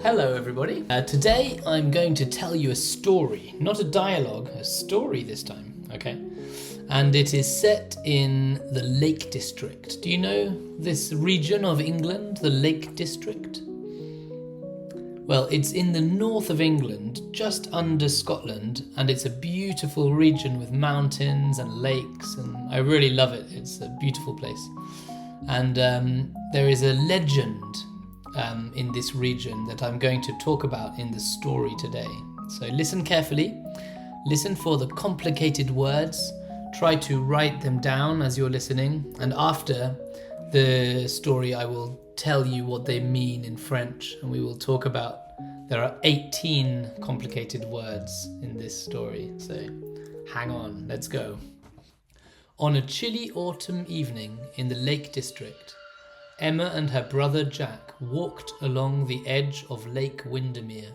Hello everybody. Today I'm going to tell you a story, not a dialogue, a story this time, okay? And it is set in the Lake District. Do you know this region of England, the Lake District? Well, it's in the north of England, just under Scotland, and it's a beautiful region with mountains and lakes, and I really love it. It's a beautiful place. And there is a legend in this region that I'm going to talk about in the story today. So listen carefully, listen for the complicated words, try to write them down as you're listening, and after the story I will tell you what they mean in French, and we will talk about, there are 18 complicated words in this story, so hang on, let's go. On a chilly autumn evening in the Lake District, Emma and her brother Jack walked along the edge of Lake Windermere.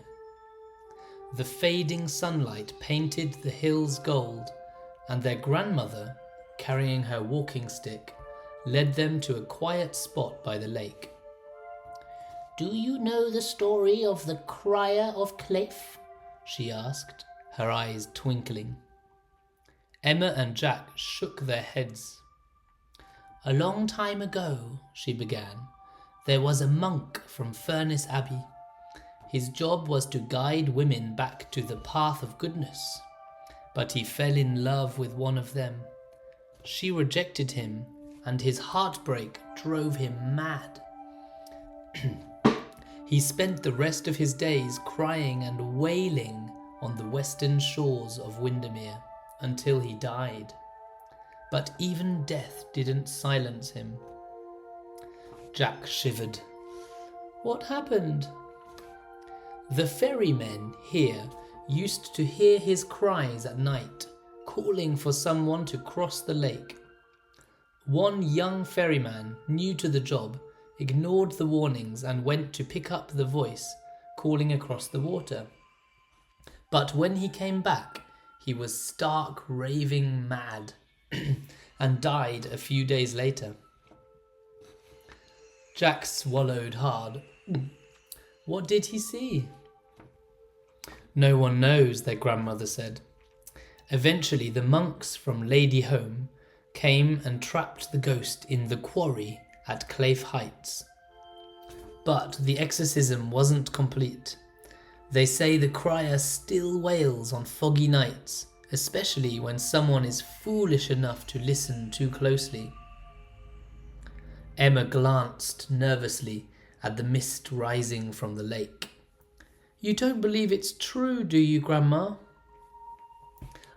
The fading sunlight painted the hills gold, and their grandmother, carrying her walking stick, led them to a quiet spot by the lake. "Do you know the story of the Crier of Claife?" she asked, her eyes twinkling. Emma and Jack shook their heads. "A long time ago," she began, "there was a monk from Furness Abbey. His job was to guide women back to the path of goodness, but he fell in love with one of them. She rejected him, and his heartbreak drove him mad. He spent the rest of his days crying and wailing on the western shores of Windermere until he died. But even death didn't silence him." Jack shivered. "What happened?" "The ferrymen here used to hear his cries at night, calling for someone to cross the lake. One young ferryman, new to the job, ignored the warnings and went to pick up the voice, calling across the water. But when he came back, he was stark raving mad and died a few days later." Jack swallowed hard. "What did he see?" "No one knows," their grandmother said. "Eventually the monks from Lady Home came and trapped the ghost in the quarry at Claife Heights. But the exorcism wasn't complete. They say the crier still wails on foggy nights, especially when someone is foolish enough to listen too closely." Emma glanced nervously at the mist rising from the lake. "You don't believe it's true, do you, Grandma?"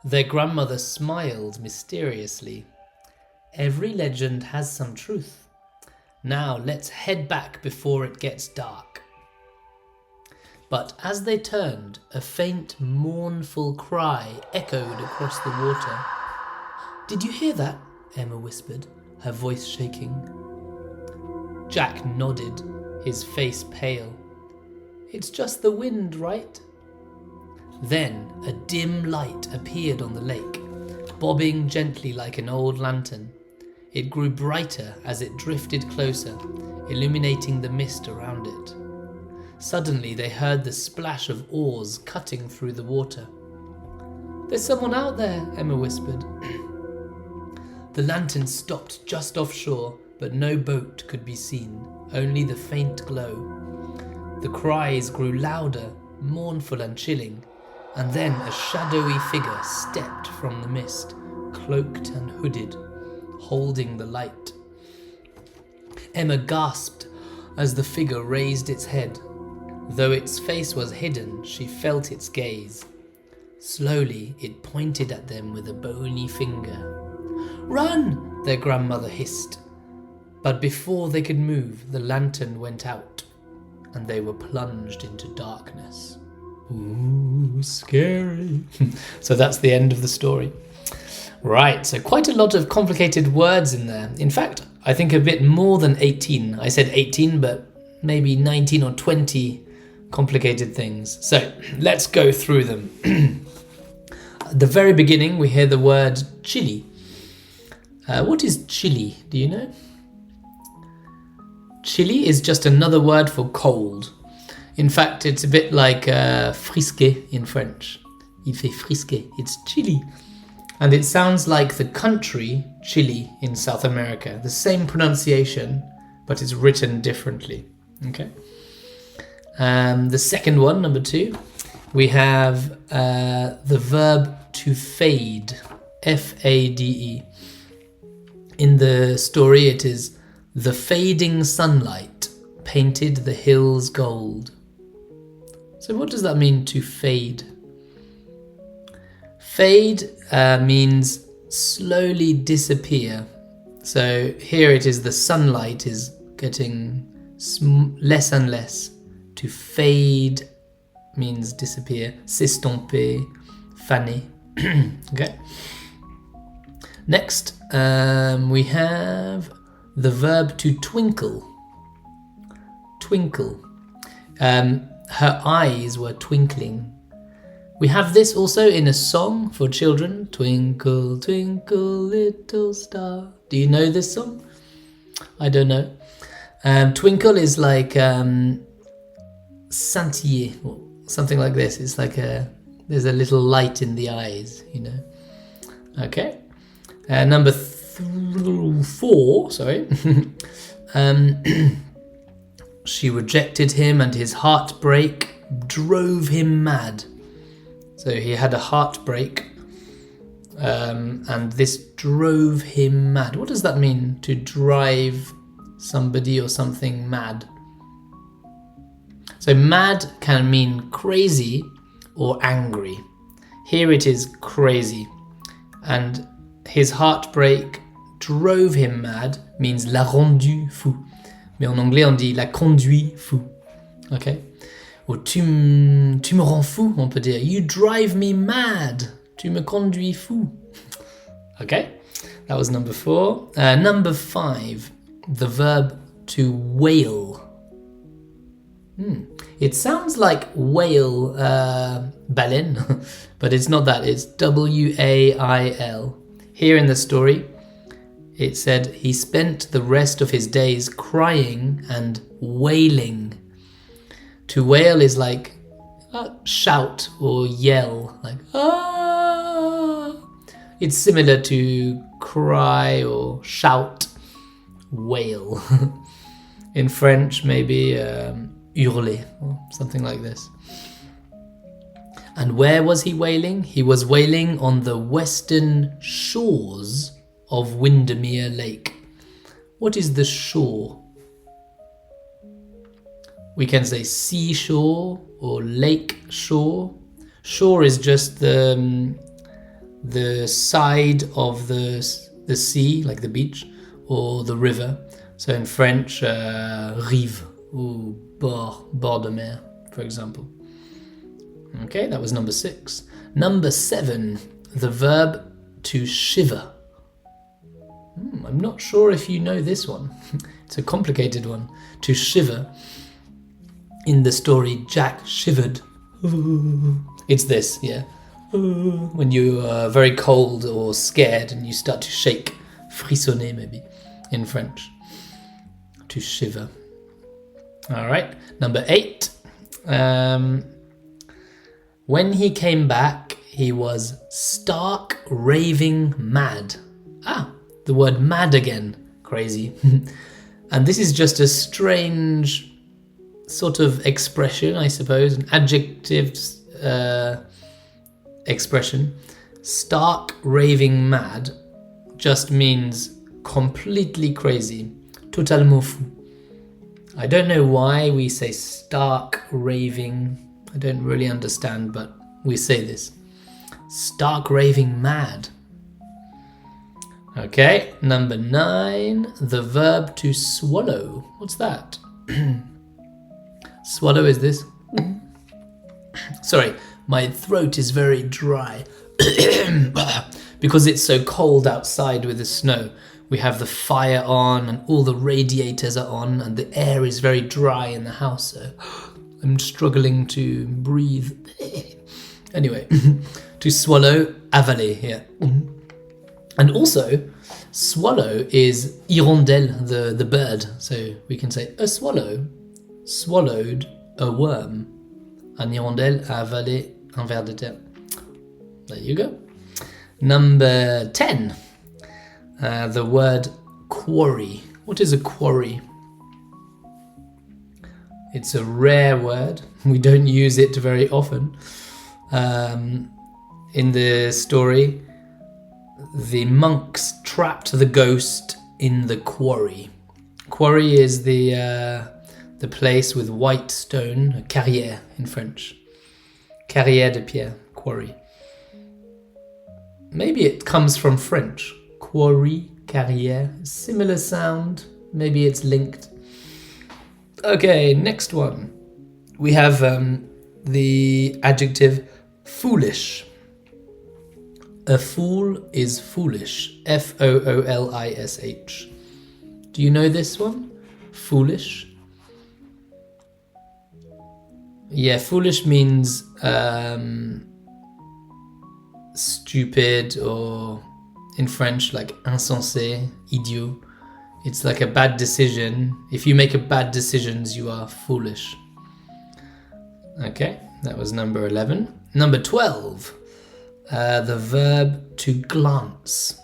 Their grandmother smiled mysteriously. "Every legend has some truth. Now let's head back before it gets dark." But as they turned, a faint, mournful cry echoed across the water. "Did you hear that?" Emma whispered, her voice shaking. Jack nodded, his face pale. "It's just the wind, right?" Then a dim light appeared on the lake, bobbing gently like an old lantern. It grew brighter as it drifted closer, illuminating the mist around it. Suddenly they heard the splash of oars cutting through the water. "There's someone out there," Emma whispered. The lantern stopped just offshore, but no boat could be seen, only the faint glow. The cries grew louder, mournful and chilling, and then a shadowy figure stepped from the mist, cloaked and hooded, holding the light. Emma gasped as the figure raised its head. Though its face was hidden, she felt its gaze. Slowly, it pointed at them with a bony finger. "Run!" their grandmother hissed. But before they could move, the lantern went out, and they were plunged into darkness. Ooh, scary. So that's the end of the story. Right, so quite a lot of complicated words in there. In fact, I think a bit more than 18. I said 18, but maybe 19 or 20 complicated things. So let's go through them. At the very beginning, we hear the word chilly. What is chilly? Do you know? Chilly is just another word for cold. In fact, it's a bit like frisquet in French. Il fait frisquet. It's chilly. And it sounds like the country Chile in South America. The same pronunciation, but it's written differently. Okay. The second one, number 2, we have the verb to fade. F-A-D-E. In the story, it is the fading sunlight painted the hills gold. So what does that mean, to fade? Fade means slowly disappear. So here it is, the sunlight is getting less and less. To fade means disappear. S'estomper, faner. Okay. Next, we have the verb to twinkle. Twinkle. Her eyes were twinkling. We have this also in a song for children. Twinkle, twinkle, little star. Do you know this song? I don't know. Twinkle is like scintiller, or something like this. It's like there's a little light in the eyes, you know. Okay. Number 4, sorry. She rejected him and his heartbreak drove him mad. So he had a heartbreak and this drove him mad. What does that mean, to drive somebody or something mad? So mad can mean crazy or angry. Here it is crazy. And his heartbreak drove him mad means l'a rendu fou. Mais en anglais on dit l'a conduit fou. Okay? Ou tu me rends fou, on peut dire. You drive me mad. Tu me conduis fou. Okay? That was number 4. Number 5, the verb to wail. It sounds like whale, baleine, but it's not that. It's W-A-I-L. Here in the story, it said he spent the rest of his days crying and wailing. To wail is like shout or yell, like ah. It's similar to cry or shout, wail. In French, maybe hurler or something like this. And where was he wailing? He was wailing on the western shores of Windermere Lake. What is the shore? We can say seashore or lake shore. Shore is just the side of the sea, like the beach, or the river. So in French, rive ou bord de mer, for example. Okay, that was number 6. Number 7, the verb to shiver. I'm not sure if you know this one. It's a complicated one. To shiver. In the story, Jack shivered. It's this, yeah. When you are very cold or scared and you start to shake. Frissonner, maybe, in French. To shiver. All right, number 8. When he came back, he was stark raving mad. The word mad again. Crazy. And this is just a strange sort of expression, I suppose, an adjective expression. Stark raving mad just means completely crazy. Totalement fou. I don't know why we say stark raving. I don't really understand, but we say this. Stark raving mad. Okay, number 9, the verb to swallow. What's that? Swallow is this. Sorry, my throat is very dry. Because it's so cold outside with the snow. We have the fire on and all the radiators are on and the air is very dry in the house. So I'm struggling to breathe. Anyway, to swallow, avaler here. And also, swallow is hirondelle, the bird. So we can say a swallow swallowed a worm. Un hirondelle a avalé un ver de terre. There you go. Number 10. The word quarry. What is a quarry? It's a rare word. We don't use it very often. In the story, the monks trapped the ghost in the quarry. Quarry is the place with white stone, Crier in French. Carrière de pierre, quarry. Maybe it comes from French. Quarry, carrière, similar sound. Maybe it's linked. Okay, next one. We have the adjective foolish. A fool is foolish. Foolish. Do you know this one? Foolish. Yeah, foolish means stupid, or in French like insensé, idiot. It's like a bad decision. If you make a bad decisions, you are foolish. Okay, that was number 11. Number 12, the verb to glance.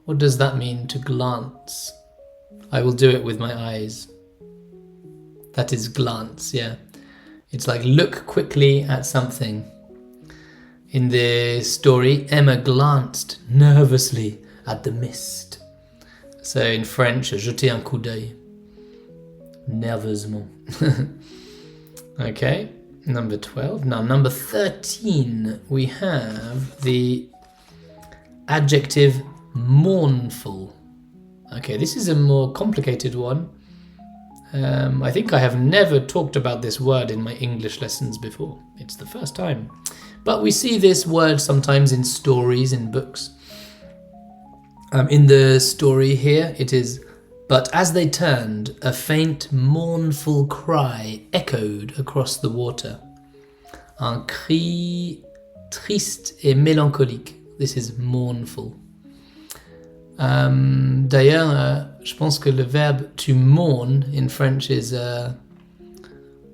What does that mean, to glance? I will do it with my eyes. That is glance, yeah. It's like look quickly at something. In the story, Emma glanced nervously at the mist. So in French, jeter un coup d'œil. Nerveusement. Okay, number 12. Now, number 13, we have the adjective mournful. Okay, this is a more complicated one. I think I have never talked about this word in my English lessons before. It's the first time. But we see this word sometimes in stories, in books. In the story here, it is, but as they turned, a faint, mournful cry echoed across the water. Un cri triste et mélancolique. This is mournful. D'ailleurs, je pense que le verbe to mourn in French is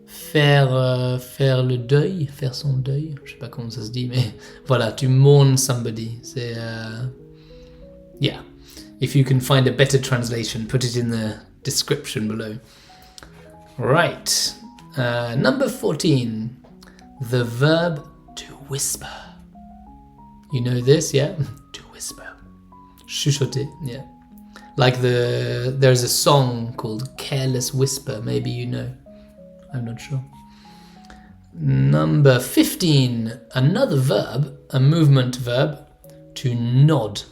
faire le deuil, faire son deuil. Je sais pas comment ça se dit, mais voilà, to mourn somebody. C'est yeah. If you can find a better translation, put it in the description below. Right. Number 14, the verb to whisper. You know this, yeah? To whisper. Chuchoter, yeah. Like there's a song called Careless Whisper, maybe you know. I'm not sure. Number 15, another verb, a movement verb, to nod.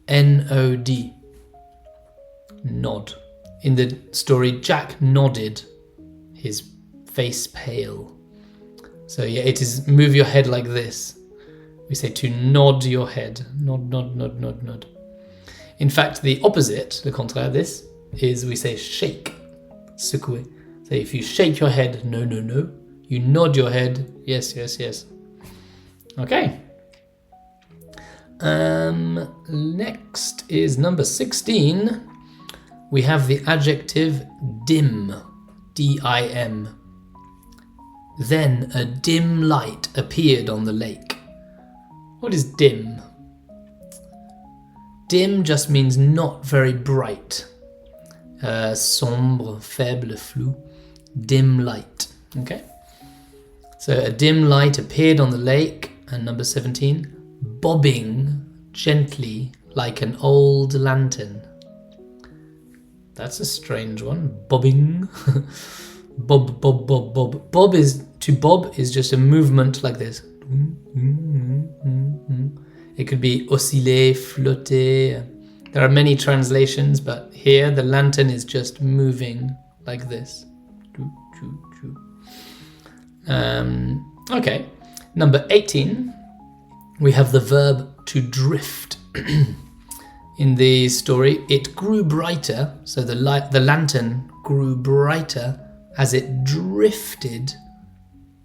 N-O-D. Nod. In the story, Jack nodded, his face pale. So yeah, it is move your head like this. We say to nod your head. Nod, nod, nod, nod, nod. In fact, the opposite, le contraire, this, is we say shake, secouer. So if you shake your head, no, no, no. You nod your head, yes, yes, yes. Okay. Next is number 16. We have the adjective dim, D-I-M. Then a dim light appeared on the lake. What is dim? Dim just means not very bright. Sombre, faible, flou. Dim light. Okay? So a dim light appeared on the lake. And number 17, bobbing gently like an old lantern. That's a strange one. Bobbing. Bob, bob, bob, bob. Bob is just a movement like this. It could be osciller, flotter. There are many translations, but here the lantern is just moving like this. Okay, number 18, we have the verb to drift. In the story, it grew brighter, so the lantern grew brighter as it drifted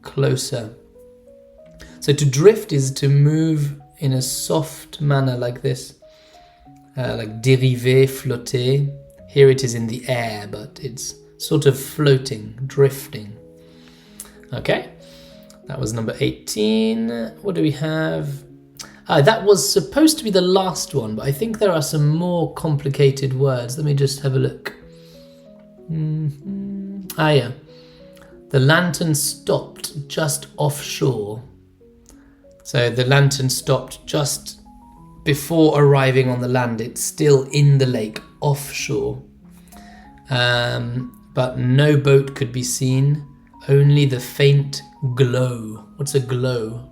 closer. So to drift is to move in a soft manner like this, like dériver, flotter. Here it is in the air, but it's sort of floating, drifting. Okay, that was number 18. What do we have? That was supposed to be the last one, but I think there are some more complicated words. Let me just have a look. Yeah. The lantern stopped just offshore. So the lantern stopped just before arriving on the land. It's still in the lake, offshore. But no boat could be seen, only the faint glow. What's a glow?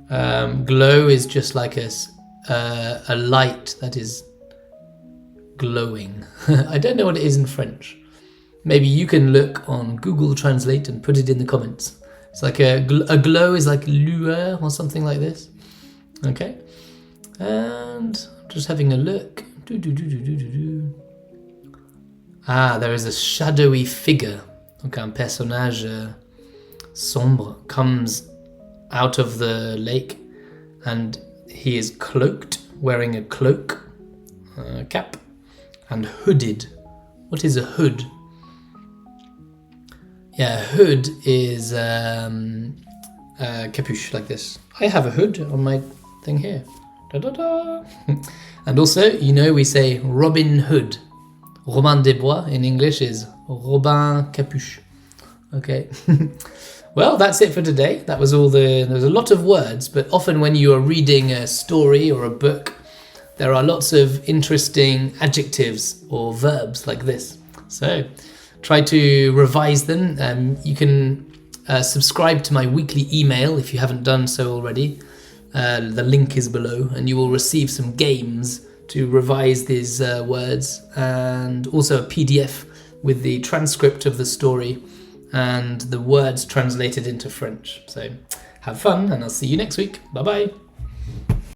Glow is just like a light that is glowing. I don't know what it is in French. Maybe you can look on Google Translate and put it in the comments. It's like a glow is like lueur or something like this. Okay, and I'm just having a look. There is a shadowy figure. Donc un personnage sombre comes out of the lake, and he is cloaked, wearing a cloak, cap, and hooded. What is a hood? Yeah, a hood is capuche like this. I have a hood on my thing here. Da, da, da. And also, you know, we say Robin Hood. Robin des Bois in English is Robin Capuche. Okay. Well, that's it for today. That was all there's a lot of words, but often when you are reading a story or a book, there are lots of interesting adjectives or verbs like this. So try to revise them. You can subscribe to my weekly email if you haven't done so already. The link is below, and you will receive some games to revise these words, and also a PDF with the transcript of the story and the words translated into French. So have fun, and I'll see you next week. Bye bye.